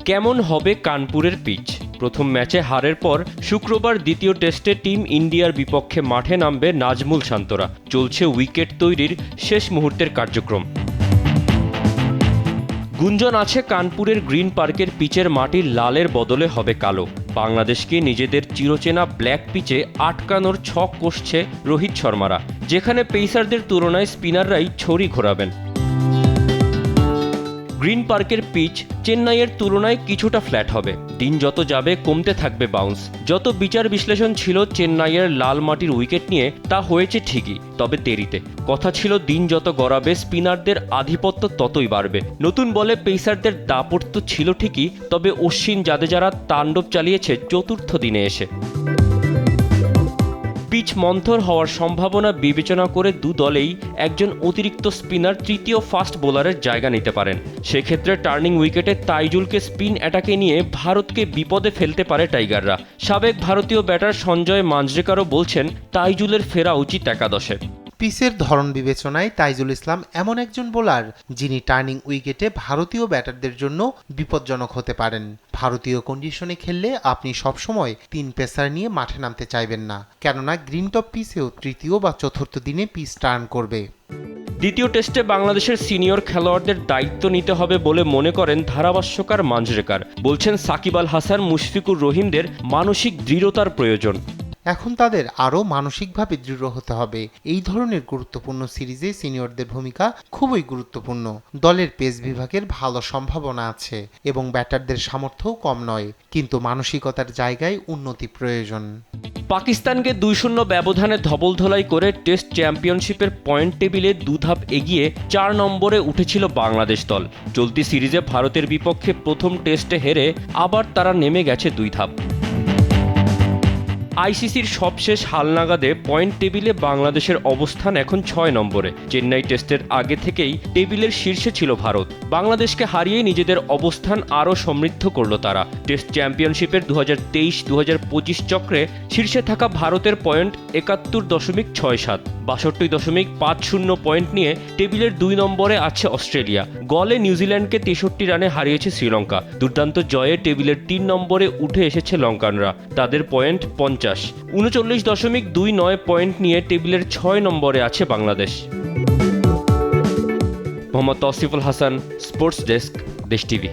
কেমন হবে কানপুরের পিচ? প্রথম ম্যাচে হারের পর শুক্রবার দ্বিতীয় টেস্টে টিম ইন্ডিয়ার বিপক্ষে মাঠে নামবে নাজমুল শান্তরা। চলছে উইকেট তৈরির শেষ মুহূর্তের কার্যক্রম। গুঞ্জন আছে কানপুরের গ্রিন পার্কের পিচের মাটি লালের বদলে হবে কালো। বাংলাদেশকে নিজেদের চিরচেনা ব্ল্যাক পিচে আটকানোর ছক কষছে রোহিত শর্মারা, যেখানে পেসারদের তুলনায় স্পিনাররাই ছড়ি ঘোরাবেন। গ্রিন পার্কের পিচ চেন্নাইয়ের তুলনায় কিছুটা ফ্ল্যাট হবে। দিন যত যাবে কমতে থাকবে বাউন্স। যত বিচার বিশ্লেষণ ছিল চেন্নাইয়ের লাল মাটির উইকেট নিয়ে, তা হয়েছে ঠিকই, তবে দেরিতে। কথা ছিল দিন যত গড়াবে স্পিনারদের আধিপত্য ততই বাড়বে। নতুন বলে পেসারদের দাপট তো ছিল ঠিকই, তবে অশ্বিন জাদেজারা তাণ্ডব চালিয়েছে চতুর্থ দিনে এসে। পিচ মন্থর হওয়ার সম্ভাবনা বিবেচনা করে দু দলেই একজন অতিরিক্ত স্পিনার তৃতীয় ফাস্ট বোলারের জায়গা নিতে পারেন। সেক্ষেত্রে টার্নিং উইকেটে তাইজুলকে স্পিন অ্যাটাকে নিয়ে ভারতকে বিপদে ফেলতে পারে টাইগাররা। সাবেক ভারতীয় ব্যাটার সঞ্জয় মাঞ্জরেকারও বলছেন তাইজুলের ফেরা উচিত একাদশে। পিচের ধরন বিবেচনায় তাইজুল ইসলাম এমন একজন বোলার যিনি টার্নিং উইকেটে ভারতীয় ব্যাটারদের জন্য বিপজ্জনক হতে পারেন। ভারতীয় কন্ডিশনে খেললে আপনি সবসময় 3 পেসার নিয়ে মাঠে নামতে চাইবেন না, কেননা গ্রিন টপ পিচেও তৃতীয় বা চতুর্থ দিনে পিচ টার্ন করবে। দ্বিতীয় টেস্টে বাংলাদেশের সিনিয়র খেলোয়াড়দের দায়িত্ব নিতে হবে বলে মনে করেন ধারাভাষ্যকার মাঞ্জরেকার। বলছেন সাকিব আল হাসান, মুশফিকুর রহিমদের মানসিক দৃঢ়তার প্রয়োজন। এখন তাদের আরও মানসিকভাবে দৃঢ় হতে হবে। এই ধরনের গুরুত্বপূর্ণ সিরিজে সিনিয়রদের ভূমিকা খুবই গুরুত্বপূর্ণ। দলের পেস বিভাগের ভালো সম্ভাবনা আছে এবং ব্যাটারদের সামর্থ্যও কম নয়, কিন্তু মানসিকতার জায়গায় উন্নতি প্রয়োজন। পাকিস্তানকে 2-0 ব্যবধানে ধবলধোলাই করে টেস্ট চ্যাম্পিয়নশিপের পয়েন্ট টেবিলে 2 ধাপ এগিয়ে 4 নম্বরে উঠেছিল বাংলাদেশ দল। চলতি সিরিজে ভারতের বিপক্ষে প্রথম টেস্টে হেরে আবার তারা নেমে গেছে 2 ধাপ। আইসিসির সবশেষ হালনাগাদে পয়েন্ট টেবিলে বাংলাদেশের অবস্থান এখন 6 নম্বরে। চেন্নাই টেস্টের আগে থেকেই টেবিলের শীর্ষে ছিল ভারত। বাংলাদেশকে হারিয়ে নিজেদের অবস্থান আরও সমৃদ্ধ করল তারা। টেস্ট চ্যাম্পিয়নশিপের 2023-2025 চক্রে শীর্ষে থাকা ভারতের পয়েন্ট 71.67, 62.50 পয়েন্ট নিয়ে টেবিলের 2 নম্বরে আছে অস্ট্রেলিয়া। গলে নিউজিল্যান্ডকে 63 রানে হারিয়েছে শ্রীলঙ্কা। দুর্দান্ত জয়ে টেবিলের 3 নম্বরে উঠে এসেছে লঙ্কানরা, তাদের পয়েন্ট 50। 39.29 পয়েন্ট নিয়ে টেবিলের 6 নম্বরে আছে বাংলাদেশ। মোহাম্মদ তৌসিফুল হাসান, স্পোর্টস ডেস্ক, দেশ টিভি।